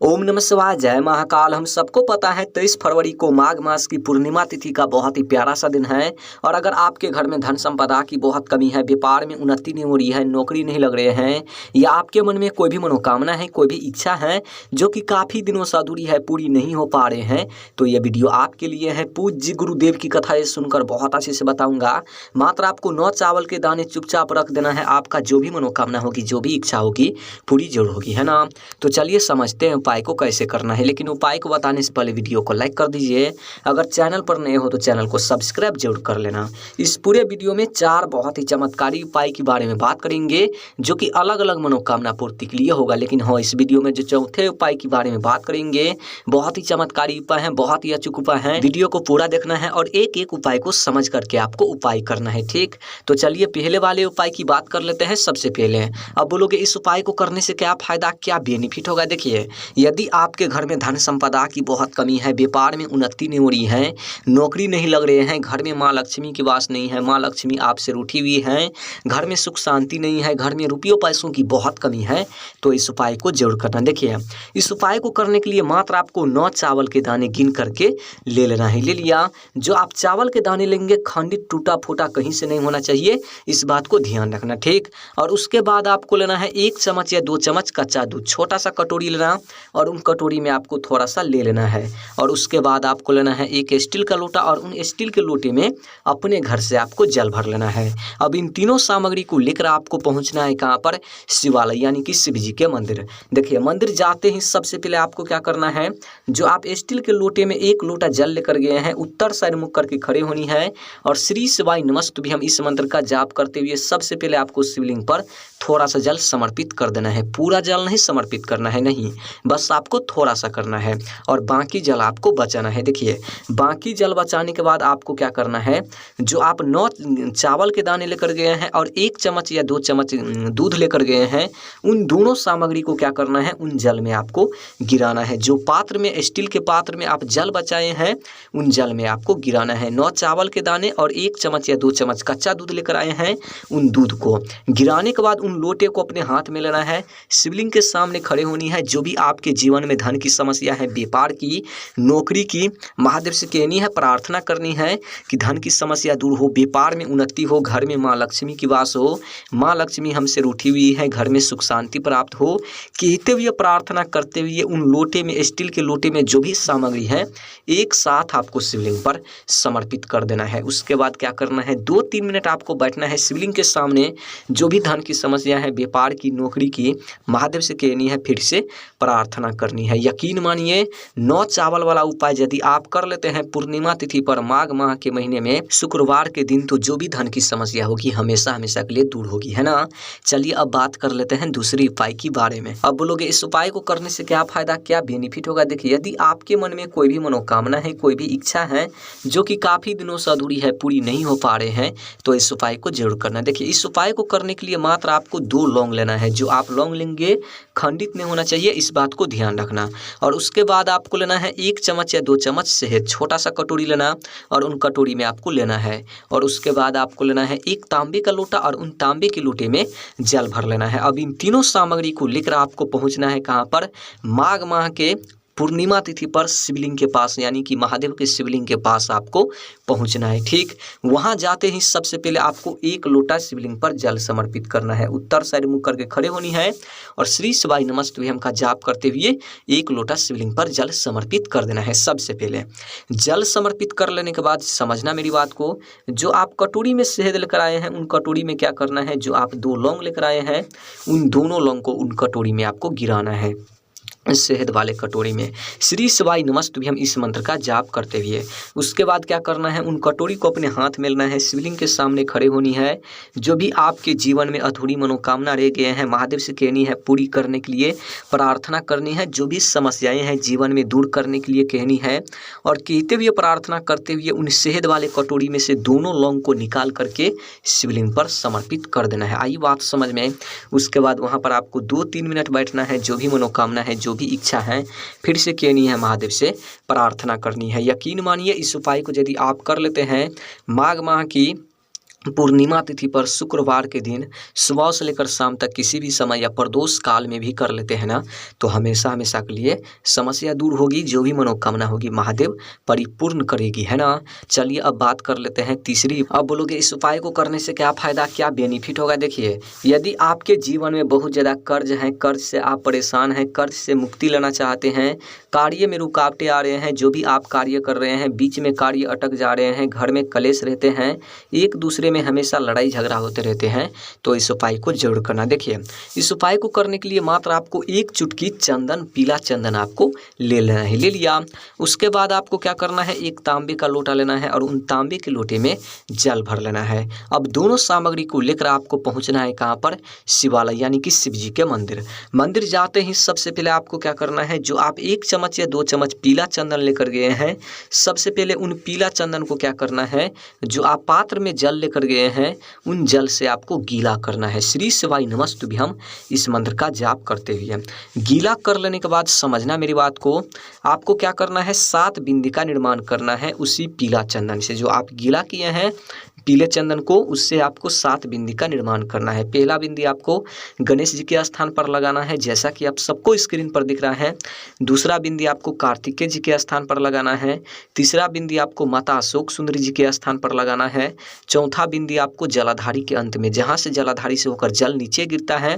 ओम नमः शिवाय, जय महाकाल। हम सबको पता है 23 फरवरी को माघ मास की पूर्णिमा तिथि का बहुत ही प्यारा सा दिन है। और अगर आपके घर में धन संपदा की बहुत कमी है, व्यापार में उन्नति नहीं हो रही है, नौकरी नहीं लग रहे हैं, या आपके मन में कोई भी मनोकामना है, कोई भी इच्छा है जो कि काफ़ी दिनों से अधूरी है, पूरी नहीं हो पा रहे हैं, तो ये वीडियो आपके लिए है। पूज्य गुरुदेव की कथा ये सुनकर बहुत अच्छे से बताऊँगा। मात्र आपको 9 चावल के दाने चुपचाप रख देना है। आपका जो भी मनोकामना होगी, जो भी इच्छा होगी, पूरी जरूर होगी, है ना। तो चलिए समझते हैं उपाय को कैसे करना है। लेकिन उपाय को बताने से पहले वीडियो को लाइक कर दीजिए। अगर चैनल पर नए हो तो चैनल को सब्सक्राइब जरूर कर लेना। इस पूरे वीडियो में 4 बहुत ही चमत्कारी उपाय के बारे में बात करेंगे जो कि अलग अलग मनोकामना पूर्ति के लिए होगा। लेकिन हाँ, इस वीडियो में जो चौथे उपाय के बारे में बात करेंगे, बहुत ही चमत्कारी उपाय है, बहुत ही अचूक उपाय है। वीडियो को पूरा देखना है और एक एक उपाय को समझ करके आपको उपाय करना है, ठीक। तो चलिए पहले वाले उपाय की बात कर लेते हैं। सबसे पहले अब बोलोगे इस उपाय को करने से क्या फायदा, क्या बेनिफिट होगा। देखिए, यदि आपके घर में धन संपदा की बहुत कमी है, व्यापार में उन्नति नहीं हो रही है, नौकरी नहीं लग रहे हैं, घर में माँ लक्ष्मी की वास नहीं है, माँ लक्ष्मी आपसे रूठी हुई है, घर में सुख शांति नहीं है, घर में रुपयों पैसों की बहुत कमी है, तो इस उपाय को जरूर करना। देखिए, इस उपाय को करने के लिए मात्र आपको 9 चावल के दाने गिन करके ले लेना है। ले लिया। जो आप चावल के दाने लेंगे, खंडित टूटा फूटा कहीं से नहीं होना चाहिए, इस बात को ध्यान रखना, ठीक। और उसके बाद आपको लेना है 1 चम्मच या 2 चम्मच कच्चा दूध, छोटा सा कटोरी लेना, और उन कटोरी में आपको थोड़ा सा ले लेना है। और उसके बाद आपको लेना है एक स्टील का लोटा, और उन स्टील के लोटे में अपने घर से आपको जल भर लेना है। अब इन तीनों सामग्री को लेकर आपको पहुंचना है कहाँ पर, शिवालय यानी कि शिव जी के मंदिर। देखिए, मंदिर जाते ही सबसे पहले आपको क्या करना है, जो आप स्टील के लोटे में 1 लोटा जल लेकर गए हैं, उत्तर साइड मुख करके खड़े होनी है, और श्री शिवाय नमस्तुभ्यं हम इस मंत्र का जाप करते हुए सबसे पहले आपको शिवलिंग पर थोड़ा सा जल समर्पित कर देना है। पूरा जल नहीं समर्पित करना है, नहीं, बस आपको थोड़ा सा करना है और बाकी जल आपको बचाना है। देखिए, बाकी जल बचाने के बाद आपको क्या करना है, जो आप 9 चावल के दाने लेकर गए हैं और 1 चम्मच या 2 चम्मच दूध लेकर गए हैं, उन दोनों सामग्री को क्या करना है, उन जल में आपको गिराना है। जो पात्र में, स्टील के पात्र में आप जल बचाए हैं, उन जल में आपको गिराना है। 9 चावल के दाने और 1 चम्मच या 2 चम्मच कच्चा दूध लेकर आए हैं, उन दूध को गिराने के बाद उन लोटे को अपने हाथ में लेना है, शिवलिंग के सामने खड़े होनी है। जो भी आपके जीवन में धन की समस्या है, व्यापार की, नौकरी की, महादेव से कहनी है, प्रार्थना करनी है कि धन की समस्या दूर हो, व्यापार में उन्नति हो, घर में माँ लक्ष्मी की वास हो, माँ लक्ष्मी हमसे रूठी हुई है, घर में सुख शांति प्राप्त हो। कहते हुए, प्रार्थना करते हुए उन लोटे में, स्टील के लोटे में जो भी सामग्री है, एक साथ आपको शिवलिंग पर समर्पित कर देना है। उसके बाद क्या करना है, 2-3 मिनट आपको बैठना है शिवलिंग के सामने। जो भी धन की समस्या है, व्यापार की, नौकरी की, महादेव से कहनी है, फिर से प्रार्थना करनी है। यकीन मानिए, 9 चावल वाला उपाय यदि आप कर लेते हैं पूर्णिमा तिथि पर, माघ माह के महीने में शुक्रवार के दिन, तो जो भी धन की समस्या होगी हमेशा हमेशा के लिए दूर होगी, है ना। चलिए अब बात कर लेते हैं दूसरी उपाय के बारे में। अब बोलोगे इस उपाय को करने से क्या फायदा, क्या बेनिफिट होगा। देखिए, यदि आपके मन में कोई भी मनोकामना है, कोई भी इच्छा है जो कि काफी दिनों से अधूरी है, पूरी नहीं हो पा रहे हैं, तो इस उपाय को जरूर करना। देखिए, इस उपाय को करने के लिए मात्र आपको 2 लौंग लेना है। जो आप लौंग लेंगे, खंडित नहीं होना चाहिए, इस बात को ध्यान रखना। और उसके बाद आपको लेना है 1 चम्मच या 2 चम्मच शहद, छोटा सा कटोरी लेना, और उन कटोरी में आपको लेना है। और उसके बाद आपको लेना है 1 तांबे का लोटा, और उन तांबे के लोटे में जल भर लेना है। अब इन तीनों सामग्री को लेकर आपको पहुंचना है कहाँ पर, माघ माह के पूर्णिमा तिथि पर शिवलिंग के पास, यानी कि महादेव के शिवलिंग के पास आपको पहुंचना है, ठीक। वहां जाते ही सबसे पहले आपको 1 लोटा शिवलिंग पर जल समर्पित करना है। उत्तर साइड मुख करके खड़े होनी है, और श्री शिवाय नमस्तुभ्यं का जाप करते हुए 1 लोटा शिवलिंग पर जल समर्पित कर देना है। सबसे पहले जल समर्पित कर लेने के बाद समझना मेरी बात को, जो आप कटोरी में शहद लेकर आए हैं, उन कटोरी में क्या करना है, जो आप 2 लौंग लेकर आए हैं, उन दोनों लौंग को उन कटोरी में आपको गिराना है। शहद वाले कटोरी में श्री शिवाय नमस्तुभ्यं इस मंत्र का जाप करते हुए उसके बाद क्या करना है, उन कटोरी को अपने हाथ में लेना है, शिवलिंग के सामने खड़े होनी है। जो भी आपके जीवन में अधूरी मनोकामना रह गए हैं, महादेव से कहनी है, पूरी करने के लिए प्रार्थना करनी है। जो भी समस्याएं हैं जीवन में दूर करने के लिए कहनी है, और कहते हुए प्रार्थना करते हुए उन शहद वाले कटोरी में से दोनों लौंग को निकाल करके शिवलिंग पर समर्पित कर देना है। आई बात समझ में। उसके बाद वहाँ पर आपको 2-3 मिनट बैठना है। जो भी मनोकामना है, जो भी इच्छा है, फिर से कहनी है, महादेव से प्रार्थना करनी है। यकीन मानिए, इस उपाय को यदि आप कर लेते हैं माघ माह की पूर्णिमा तिथि पर शुक्रवार के दिन सुबह से लेकर शाम तक किसी भी समय या प्रदोष काल में भी कर लेते हैं ना, तो हमेशा हमेशा के लिए समस्या दूर होगी, जो भी मनोकामना होगी महादेव परिपूर्ण करेगी, है ना। चलिए अब बात कर लेते हैं तीसरी। अब बोलोगे इस उपाय को करने से क्या फायदा, क्या बेनिफिट होगा। देखिए, यदि आपके जीवन में बहुत ज़्यादा कर्ज है, कर्ज से आप परेशान हैं, कर्ज से मुक्ति लेना चाहते हैं, कार्य में रुकावटें आ रहे हैं, जो भी आप कार्य कर रहे हैं बीच में कार्य अटक जा रहे हैं, घर में कलेश रहते हैं, एक दूसरे में हमेशा लड़ाई झगड़ा होते रहते हैं, तो इस उपाय को जरूर करना। देखिए, इस उपाय को करने के लिए मात्र आपको एक चुटकी चंदन, पीला चंदन आपको ले लेना है। ले लिया, उसके बाद आपको क्या करना है, एक तांबे का लोटा लेना है और उन तांबे के लोटे में जल भर लेना है। अब दोनों सामग्री को लेकर आपको पहुंचना है कहाँ पर, शिवालय यानी कि शिव जी के मंदिर। मंदिर जाते ही सबसे पहले आपको क्या करना है, जो आप 1 चम्मच या 2 चम्मच पीला चंदन लेकर गए हैं, सबसे पहले उन पीला चंदन को क्या करना है, जो आप पात्र में जल लेकर गए हैं उन जल से आपको गीला करना है। श्री शिवाय नमस्तुभ्यम इस मंत्र का जाप करते हुए गीला कर लेने के बाद समझना मेरी बात को, आपको क्या करना है, 7 बिंदी का निर्माण करना है उसी पीला चंदन से। जो आप गीला किए हैं पीले चंदन को, उससे आपको 7 बिंदी का निर्माण करना है। पहला बिंदी आपको गणेश जी के स्थान पर लगाना है, जैसा कि आप सबको स्क्रीन पर दिख रहा है। दूसरा बिंदी आपको कार्तिकेय जी के स्थान पर लगाना है। तीसरा बिंदी आपको माता अशोक सुंदरी जी के स्थान पर लगाना है। चौथा बिंदी आपको जलाधारी के अंत में, जहाँ से जलाधारी से होकर जल नीचे गिरता है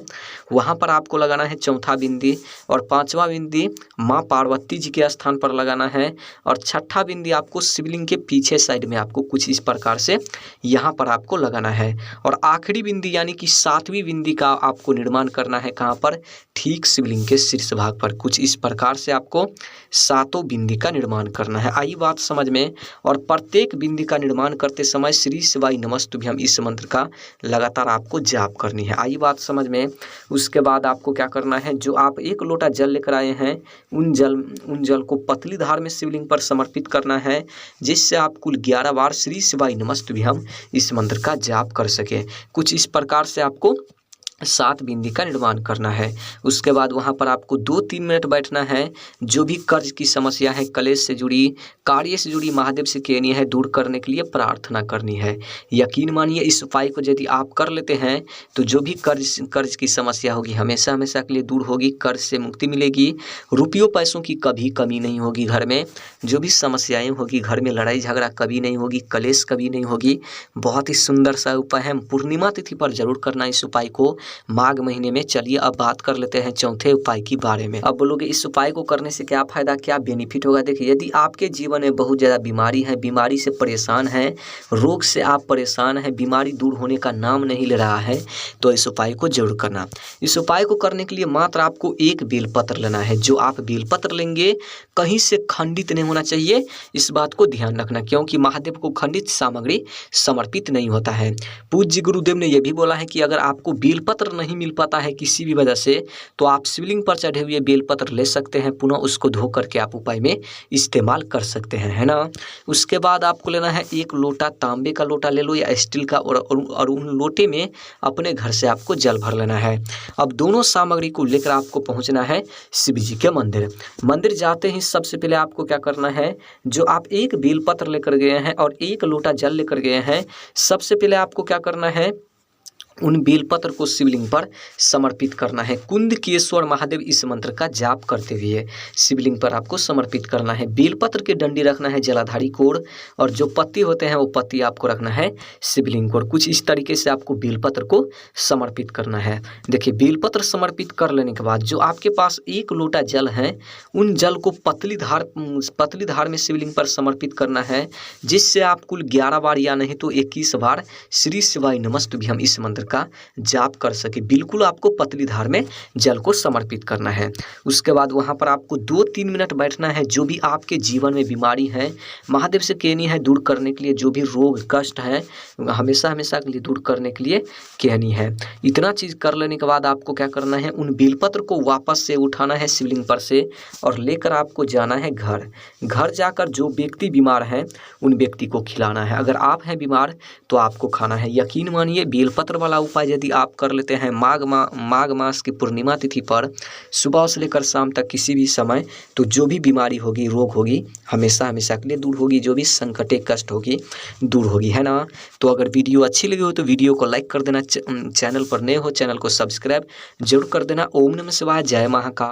वहाँ पर आपको लगाना है चौथा बिंदी। और 5वां बिंदी माँ पार्वती जी के स्थान पर लगाना है। और 6ठा बिंदी आपको शिवलिंग के पीछे साइड में आपको कुछ इस प्रकार से यहाँ पर आपको लगाना है। और आखिरी बिंदी यानी कि 7वीं बिंदी का आपको निर्माण करना है कहाँ पर, ठीक शिवलिंग के शीर्ष भाग पर। कुछ इस प्रकार से आपको 7 बिंदी का निर्माण करना है। आई बात समझ में। और प्रत्येक बिंदी का निर्माण करते समय श्री शिवाय नमस्तुभ्यम इस मंत्र का लगातार आपको जाप करनी है। आई बात समझ में। उसके बाद आपको क्या करना है, जो आप 1 लोटा जल लेकर आए हैं उन जल को पतली धार में शिवलिंग पर समर्पित करना है, जिससे आप कुल 11 बार श्री शिवाय नमस्तुभ्यम इस मंत्र का जाप कर सके। कुछ इस प्रकार से आपको 7 बिंदी का निर्माण करना है। उसके बाद वहाँ पर आपको 2-3 मिनट बैठना है। जो भी कर्ज की समस्या है, कलेश से जुड़ी, कार्य से जुड़ी, महादेव से कहनी है, दूर करने के लिए प्रार्थना करनी है। यकीन मानिए इस उपाय को यदि आप कर लेते हैं तो जो भी कर्ज की समस्या होगी हमेशा हमेशा के लिए दूर होगी, कर्ज से मुक्ति मिलेगी, रुपयों पैसों की कभी कमी नहीं होगी, घर में जो भी समस्याएं होगी, घर में लड़ाई झगड़ा कभी नहीं होगी, कलेश कभी नहीं होगी। बहुत ही सुंदर सा उपाय है। पूर्णिमा तिथि पर जरूर करना इस उपाय को, माघ महीने में। चलिए अब बात कर लेते हैं चौथे उपाय के बारे में। अब बोलोगे इस उपाय को करने से क्या फायदा, क्या बेनिफिट होगा। देखिए, यदि आपके जीवन में बहुत ज़्यादा बीमारी है, बीमारी से परेशान है, रोग से आप परेशान हैं, बीमारी दूर होने का नाम नहीं ले रहा है, तो इस उपाय को जरूर करना। इस उपाय को करने के लिए मात्र आपको 1 बेलपत्र लेना है। जो आप बेलपत्र लेंगे कहीं से खंडित नहीं होना चाहिए, इस बात को ध्यान रखना, क्योंकि महादेव को खंडित सामग्री समर्पित नहीं होता है। पूज्य गुरुदेव ने यह भी बोला है कि अगर आपको बेलपत्र नहीं मिल पाता है किसी भी वजह से, तो आप शिवलिंग पर चढ़े हुए बेलपत्र ले सकते हैं, पुनः उसको धो करके आप उपाय में इस्तेमाल कर सकते हैं, है ना। उसके बाद आपको लेना है 1 लोटा, तांबे का लोटा ले लो या स्टील का, और उन लोटे में अपने घर से आपको जल भर लेना है। अब दोनों सामग्री को लेकर आपको पहुंचना है शिव जी के मंदिर। मंदिर जाते ही सबसे पहले आपको क्या करना है, जो आप 1 बेलपत्र लेकर गए हैं और 1 लोटा जल लेकर गए हैं, सबसे पहले आपको क्या करना है, उन बेलपत्र को शिवलिंग पर समर्पित करना है। कुंदकेश्वर महादेव इस मंत्र का जाप करते हुए शिवलिंग पर आपको समर्पित करना है। बेलपत्र की डंडी रखना है जलाधारी कोड़, और जो पत्ती होते हैं वो पत्ती आपको रखना है शिवलिंग को। कुछ इस तरीके से आपको बेलपत्र को समर्पित करना है। देखिए, बेलपत्र समर्पित कर लेने के बाद जो आपके पास 1 लोटा जल है, उन जल को पतली धार में शिवलिंग पर समर्पित करना है, जिससे आप कुल 11 बार या नहीं तो 21 बार श्री शिवाय नमस्तुभ्यम इस मंत्र का जाप कर सके। बिल्कुल आपको पतली धार में जल को समर्पित करना है। उसके बाद वहां पर आपको 2-3 मिनट बैठना है। जो भी आपके जीवन में बीमारी है, महादेव से कहनी है दूर करने के लिए, जो भी रोग कष्ट है हमेशा हमेशा के लिए दूर करने के लिए कहनी है। इतना चीज कर लेने के बाद आपको क्या करना है, उन बेलपत्र को वापस से उठाना है शिवलिंग पर से और लेकर आपको जाना है घर जाकर जो व्यक्ति बीमार है उन व्यक्ति को खिलाना है। अगर आप हैं बीमार तो आपको खाना है। यकीन मानिए, बेलपत्र वाला उपाय यदि आप कर लेते हैं माघ मास की पूर्णिमा तिथि पर सुबह से लेकर शाम तक किसी भी समय, तो जो भी बीमारी होगी, रोग होगी, हमेशा हमेशा के लिए दूर होगी, जो भी संकटे कष्ट होगी दूर होगी, है ना। तो अगर वीडियो अच्छी लगी हो तो वीडियो को लाइक कर देना, चैनल पर नए हो चैनल को सब्सक्राइब जरूर कर देना। ओम नमः शिवाय, जय महाकाल।